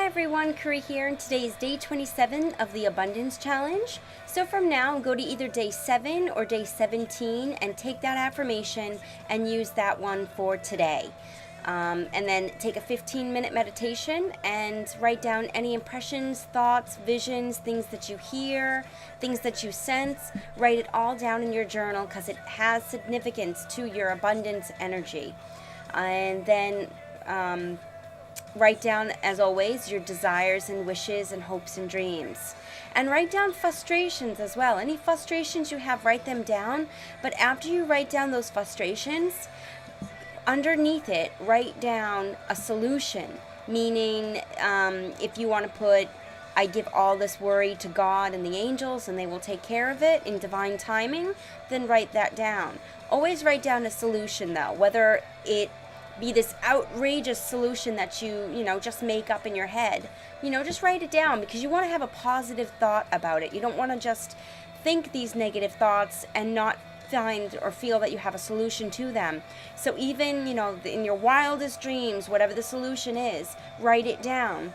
everyone, Curry here, and today is day 27 of the Abundance Challenge. So from now, go to either day 7 or day 17 and take that affirmation and use that one for today. And then take a 15-minute meditation and write down any impressions, thoughts, visions, things that you hear, things that you sense. Write it all down in your journal because it has significance to your abundance energy. And then write down, as always, your desires and wishes and hopes and dreams. And write down frustrations as well. Any frustrations you have, write them down. But after you write down those frustrations, underneath it, write down a solution. Meaning, if you want to put, I give all this worry to God and the angels and they will take care of it in divine timing, then write that down. Always write down a solution though, whether it be this outrageous solution that you just make up in your head. Just write it down because you want to have a positive thought about it. You don't want to just think these negative thoughts and not find or feel that you have a solution to them. So even, in your wildest dreams, whatever the solution is, write it down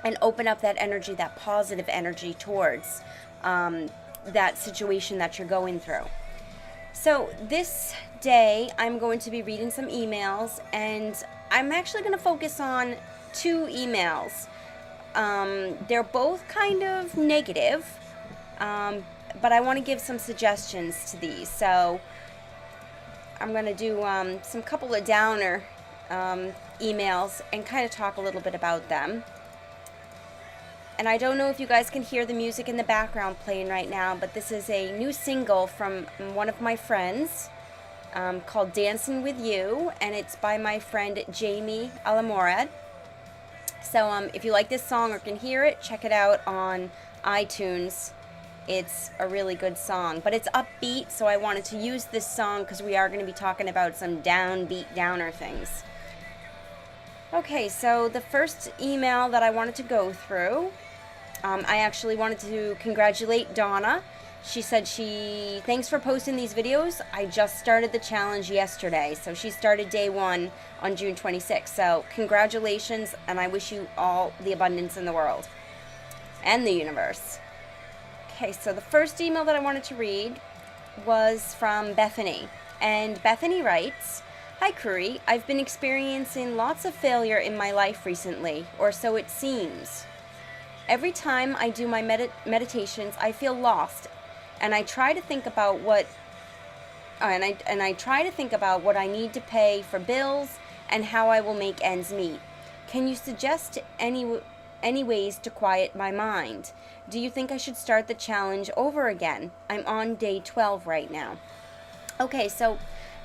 and open up that energy, that positive energy towards that situation that you're going through. So this day, I'm going to be reading some emails, and I'm actually going to focus on 2 emails. They're both kind of negative, but I want to give some suggestions to these. So I'm going to do some couple of downer emails and kind of talk a little bit about them. And I don't know if you guys can hear the music in the background playing right now, but this is a new single from one of my friends called Dancing With You, and it's by my friend Jamie Alimorad. So if you like this song or can hear it, check it out on iTunes. It's a really good song, but it's upbeat, so I wanted to use this song because we are going to be talking about some downbeat, downer things. Okay, so the first email that I wanted to go through, I actually wanted to congratulate Donna. She said thanks for posting these videos. I just started the challenge yesterday. So she started day 1 on June 26th. So congratulations, and I wish you all the abundance in the world and the universe. Okay, so the first email that I wanted to read was from Bethany. And Bethany writes, "Hi Curry, I've been experiencing lots of failure in my life recently, or so it seems. Every time I do my meditations, I feel lost, and I try to think about what I need to pay for bills and how I will make ends meet. Can you suggest any ways to quiet my mind? Do you think I should start the challenge over again? I'm on day 12 right now." Okay, so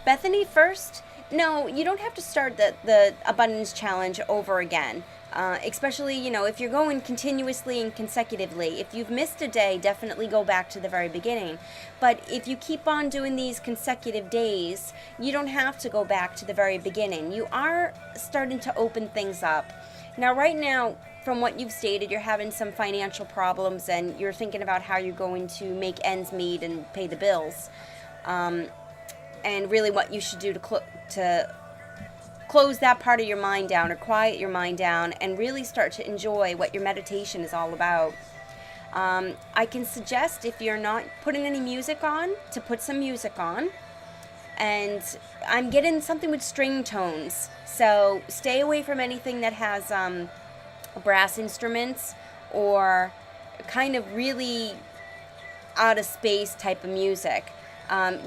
Bethany, first, no, you don't have to start the abundance challenge over again. Especially, if you're going continuously and consecutively. If you've missed a day, definitely go back to the very beginning. But if you keep on doing these consecutive days, you don't have to go back to the very beginning. You are starting to open things up. Now, right now, from what you've stated, you're having some financial problems and you're thinking about how you're going to make ends meet and pay the bills. And really what you should do to close that part of your mind down or quiet your mind down and really start to enjoy what your meditation is all about. I can suggest, if you're not putting any music on, to put some music on. And I'm getting something with string tones. So stay away from anything that has brass instruments or kind of really out of space type of music.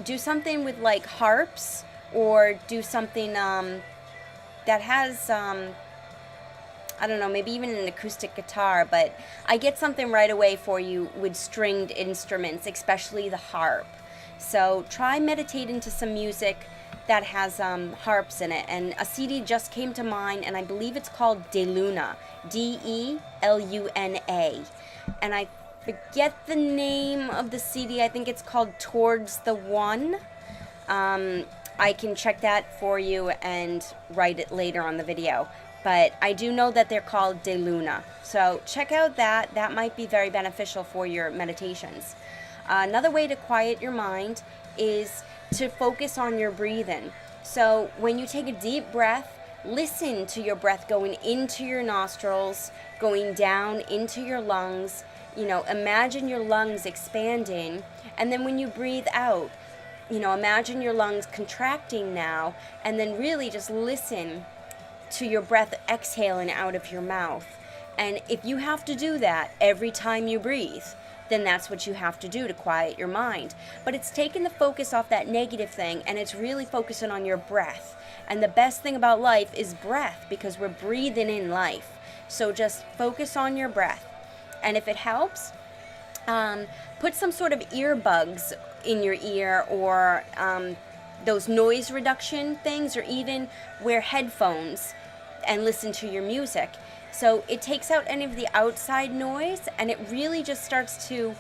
Do something with like harps, or do something that has, I don't know, maybe even an acoustic guitar, but I get something right away for you with stringed instruments, especially the harp. So try meditating to some music that has harps in it. And a CD just came to mind, and I believe it's called Deluna, Deluna. And I forget the name of the CD. I think it's called Towards the One. I can check that for you and write it later on the video. But I do know that they're called Deluna. So check out that. That might be very beneficial for your meditations. Another way to quiet your mind is to focus on your breathing. So when you take a deep breath, listen to your breath going into your nostrils, going down into your lungs. Imagine your lungs expanding, and then when you breathe out, imagine your lungs contracting now, and then really just listen to your breath exhaling out of your mouth. And if you have to do that every time you breathe, then that's what you have to do to quiet your mind. But it's taking the focus off that negative thing, and it's really focusing on your breath. And the best thing about life is breath, because we're breathing in life. So just focus on your breath. And if it helps, put some sort of earbuds in your ear, or those noise reduction things, or even wear headphones and listen to your music. So it takes out any of the outside noise, and it really just starts to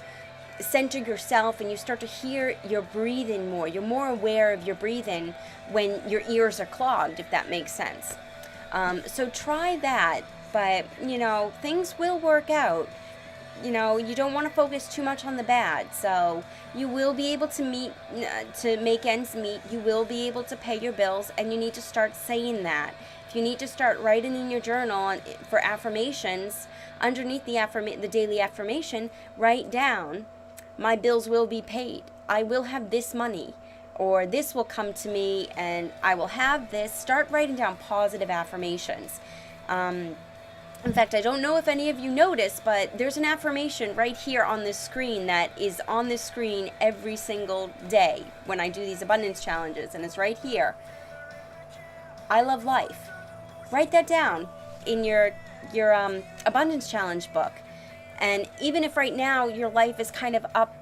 center yourself, and you start to hear your breathing more. You're more aware of your breathing when your ears are clogged, if that makes sense. So try that, but things will work out. You don't want to focus too much on the bad. So you will be able to make ends meet. You will be able to pay your bills, and you need to start saying that. If you need to start writing in your journal for affirmations, underneath the daily affirmation, write down, my bills will be paid. I will have this money, or this will come to me, and I will have this. Start writing down positive affirmations. In fact, I don't know if any of you noticed, but there's an affirmation right here on this screen that is on this screen every single day when I do these abundance challenges, and it's right here. I love life. Write that down in your abundance challenge book. And even if right now your life is kind of up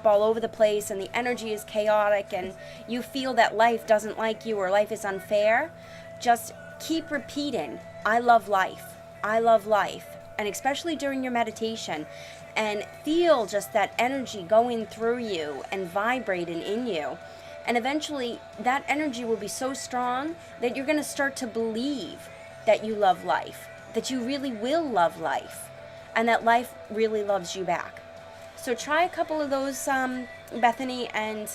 all over the place, and the energy is chaotic, and you feel that life doesn't like you, or life is unfair, just keep repeating, I love life. I love life. And especially during your meditation, and feel just that energy going through you and vibrating in you. And eventually that energy will be so strong that you're going to start to believe that you love life, that you really will love life, and that life really loves you back. So try a couple of those, Bethany, and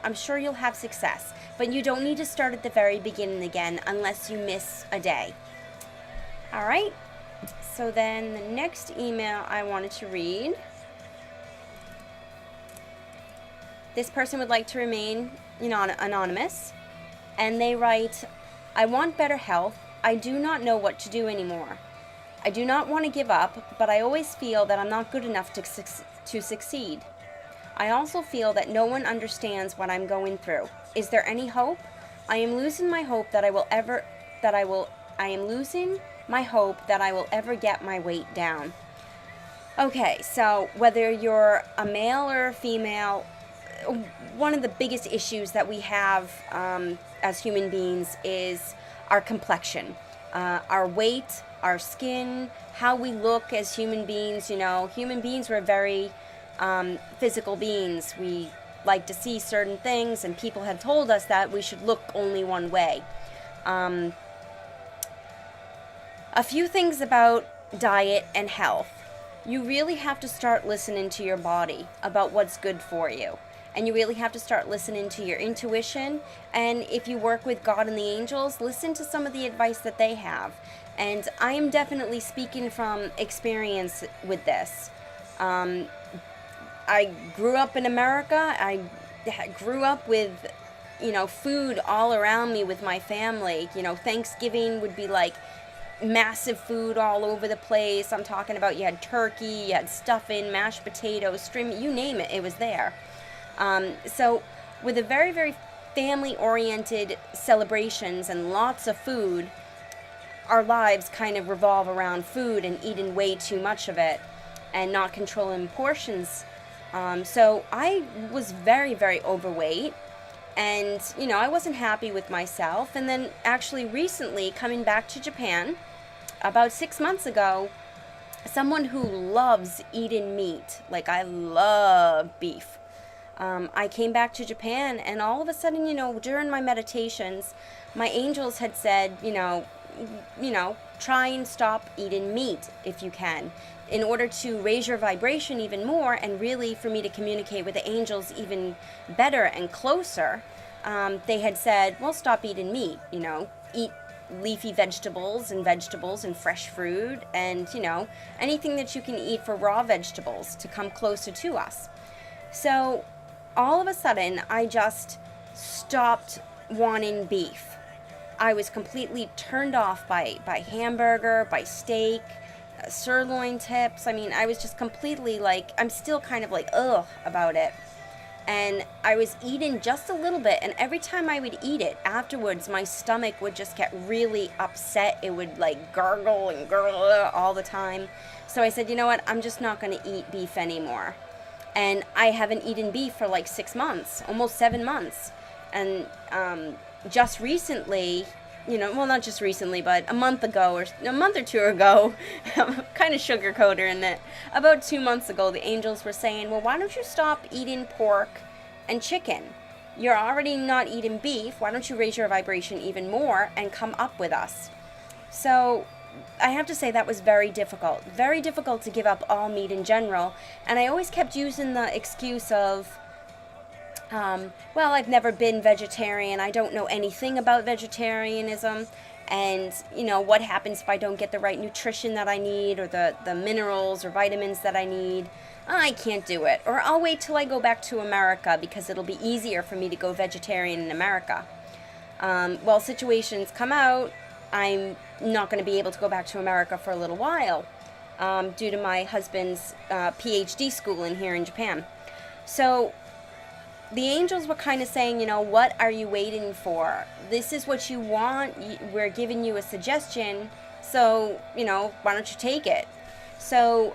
I'm sure you'll have success. But you don't need to start at the very beginning again unless you miss a day. All right, so then the next email I wanted to read. This person would like to remain anonymous, and they write, I want better health. I do not know what to do anymore. I do not want to give up, but I always feel that I'm not good enough to succeed. I also feel that no one understands what I'm going through. Is there any hope? I am losing my hope that I will ever get my weight down. Okay, so whether you're a male or a female, one of the biggest issues that we have as human beings is our complexion, our weight, our skin, how we look as human beings. Human beings were very physical beings. We like to see certain things, and people have told us that we should look only one way. A few things about diet and health. You really have to start listening to your body about what's good for you. And you really have to start listening to your intuition. And if you work with God and the angels, listen to some of the advice that they have. And I am definitely speaking from experience with this. I grew up in America. I grew up with, food all around me with my family. Thanksgiving would be like massive food all over the place. I'm talking about, you had turkey, you had stuffing, mashed potatoes, shrimp, you name it, it was there. So with a very, very family-oriented celebrations and lots of food, our lives kind of revolve around food and eating way too much of it and not controlling portions. So I was very, very overweight, and, I wasn't happy with myself. And then actually recently, coming back to Japan, about 6 months ago, someone who loves eating meat, like I love beef, I came back to Japan, and all of a sudden, during my meditations, my angels had said, try and stop eating meat if you can, in order to raise your vibration even more, and really for me to communicate with the angels even better and closer. They had said, well, stop eating meat, eat leafy vegetables and fresh fruit and, anything that you can eat for raw vegetables to come closer to us. So all of a sudden, I just stopped wanting beef. I was completely turned off by hamburger, by steak, sirloin tips. I mean, I was just completely I'm still kind of ugh about it. And I was eating just a little bit, and every time I would eat it, afterwards my stomach would just get really upset. It would gargle and gurgle all the time. So I said, you know what, I'm just not going to eat beef anymore. And I haven't eaten beef for 6 months, almost 7 months. And just recently, well, not just recently, but a month or 2 ago, kind of sugarcoater in that, about 2 months ago, the angels were saying, well, why don't you stop eating pork and chicken? You're already not eating beef. Why don't you raise your vibration even more and come up with us? So I have to say that was very difficult to give up all meat in general. And I always kept using the excuse of, well, I've never been vegetarian. I don't know anything about vegetarianism. And, what happens if I don't get the right nutrition that I need or the minerals or vitamins that I need? I can't do it. Or I'll wait till I go back to America because it'll be easier for me to go vegetarian in America. Well, situations come out, I'm not going to be able to go back to America for a little while due to my husband's PhD school in here in Japan. So the angels were kind of saying, what are you waiting for? This is what you want. We're giving you a suggestion. So, why don't you take it? So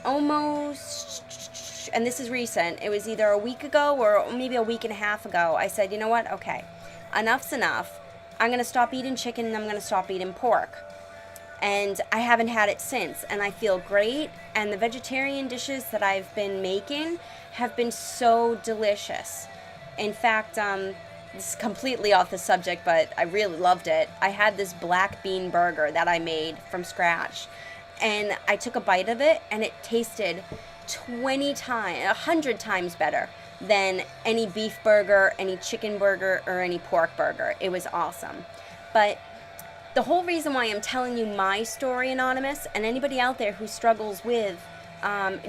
almost, and this is recent, it was either a week ago or maybe a week and a half ago, I said, you know what? Okay, enough's enough. I'm going to stop eating chicken and I'm going to stop eating pork. And I haven't had it since, and I feel great. And the vegetarian dishes that I've been making have been so delicious. In fact, this is completely off the subject, but I really loved it. I had this black bean burger that I made from scratch, and I took a bite of it, and it tasted 100 times better than any beef burger, any chicken burger, or any pork burger. It was awesome. But the whole reason why I'm telling you my story, Anonymous, and anybody out there who struggles with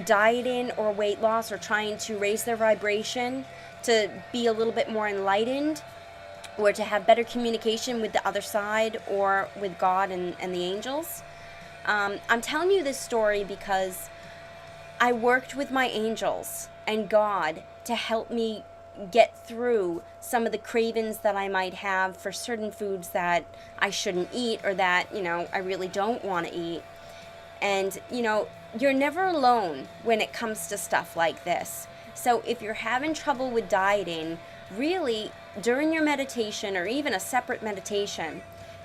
dieting or weight loss or trying to raise their vibration to be a little bit more enlightened or to have better communication with the other side or with God and the angels, I'm telling you this story because I worked with my angels and God to help me get through some of the cravings that I might have for certain foods that I shouldn't eat or that, I really don't want to eat. And, you're never alone when it comes to stuff like this. So if you're having trouble with dieting, really, during your meditation or even a separate meditation,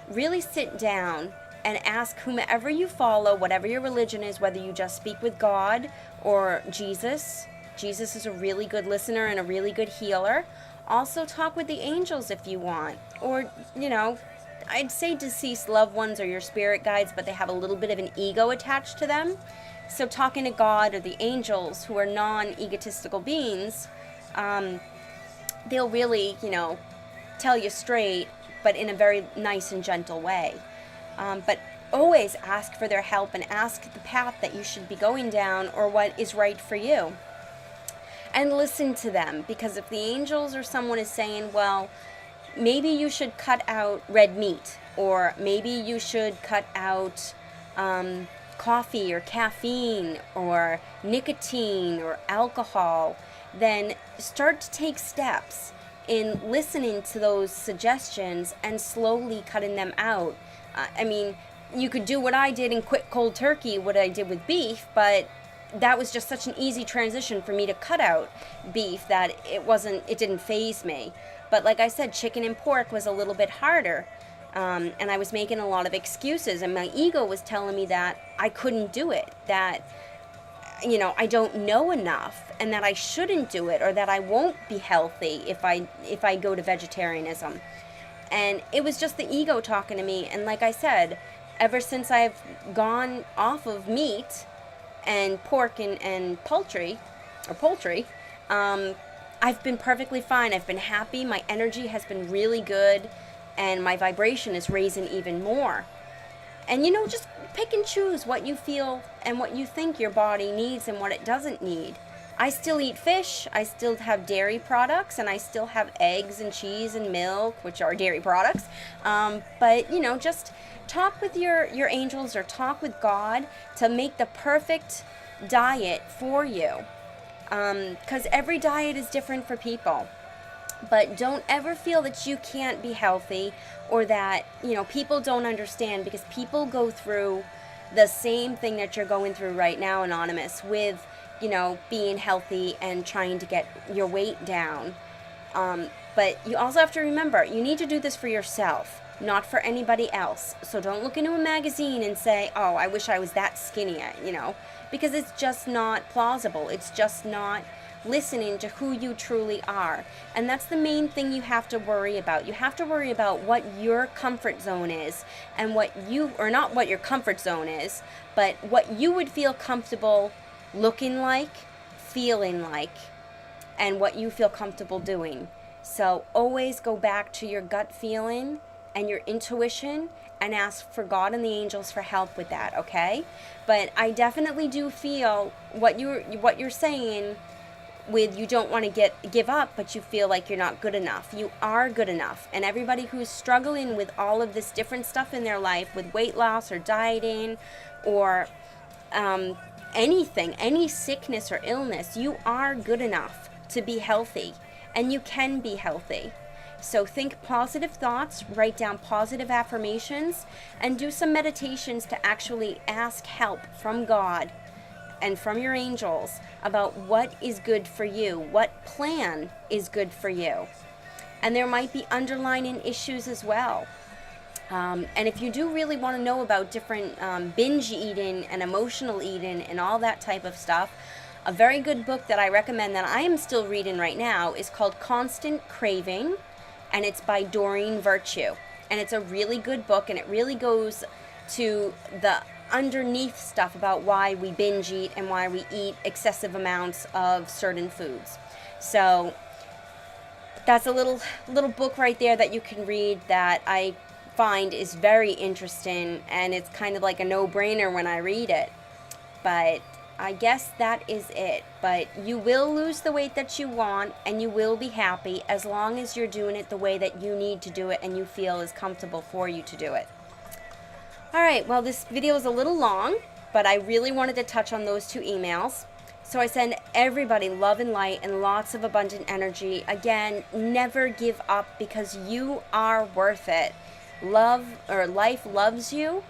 really sit down and ask whomever you follow, whatever your religion is, whether you just speak with God or Jesus. Jesus is a really good listener and a really good healer. Also talk with the angels if you want. Or, I'd say deceased loved ones are your spirit guides, but they have a little bit of an ego attached to them. So talking to God or the angels, who are non-egotistical beings, they'll really, tell you straight, but in a very nice and gentle way. But always ask for their help and ask the path that you should be going down or what is right for you. And listen to them, because if the angels or someone is saying, well, maybe you should cut out red meat, or maybe you should cut out coffee or caffeine or nicotine or alcohol, then start to take steps in listening to those suggestions and slowly cutting them out. You could do what I did and quit cold turkey, what I did with beef, but that was just such an easy transition for me to cut out beef that it didn't faze me. But like I said, chicken and pork was a little bit harder. And I was making a lot of excuses, and my ego was telling me that I couldn't do it, that, I don't know enough, and that I shouldn't do it, or that I won't be healthy if I go to vegetarianism. And it was just the ego talking to me. And like I said, ever since I've gone off of meat and pork and poultry, I've been perfectly fine. I've been happy. My energy has been really good. and my vibration is raising even more. And just pick and choose what you feel and what you think your body needs and what it doesn't need. I still eat fish, I still have dairy products, and I still have eggs and cheese and milk, which are dairy products. But just talk with your angels or talk with God to make the perfect diet for you. Because every diet is different for people. But don't ever feel that you can't be healthy, or that, people don't understand, because people go through the same thing that you're going through right now, Anonymous, with, being healthy and trying to get your weight down. But you also have to remember, you need to do this for yourself, not for anybody else. So don't look into a magazine and say, oh, I wish I was that skinny, because it's just not plausible. It's just not listening to who you truly are. And that's the main thing you have to worry about. You have to worry about what your comfort zone is, and or not what your comfort zone is, but what you would feel comfortable looking like, feeling like, and what you feel comfortable doing. So always go back to your gut feeling and your intuition and ask for God and the angels for help with that, okay? But I definitely do feel what you're saying, with you don't want to give up, but you feel like you're not good enough. You are good enough. And everybody who's struggling with all of this different stuff in their life, with weight loss or dieting or anything, any sickness or illness, you are good enough to be healthy, and you can be healthy. So think positive thoughts, write down positive affirmations, and do some meditations to actually ask help from God and from your angels about what is good for you, what plan is good for you. And there might be underlying issues as well. And if you do really want to know about different binge eating and emotional eating and all that type of stuff, a very good book that I recommend that I am still reading right now is called Constant Craving, and it's by Doreen Virtue. And it's a really good book, and it really goes to the underneath stuff about why we binge eat and why we eat excessive amounts of certain foods. So that's a little book right there that you can read that I find is very interesting, and it's kind of like a no-brainer when I read it. But I guess that is it. But you will lose the weight that you want, and you will be happy as long as you're doing it the way that you need to do it and you feel is comfortable for you to do it. Alright, well, this video is a little long, but I really wanted to touch on those 2 emails. So I send everybody love and light and lots of abundant energy. Again, never give up, because you are worth it. Life loves you,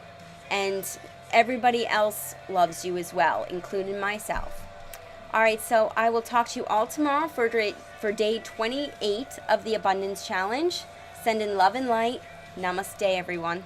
and everybody else loves you as well, including myself. Alright, so I will talk to you all tomorrow for day 28 of the Abundance Challenge. Send in love and light. Namaste, everyone.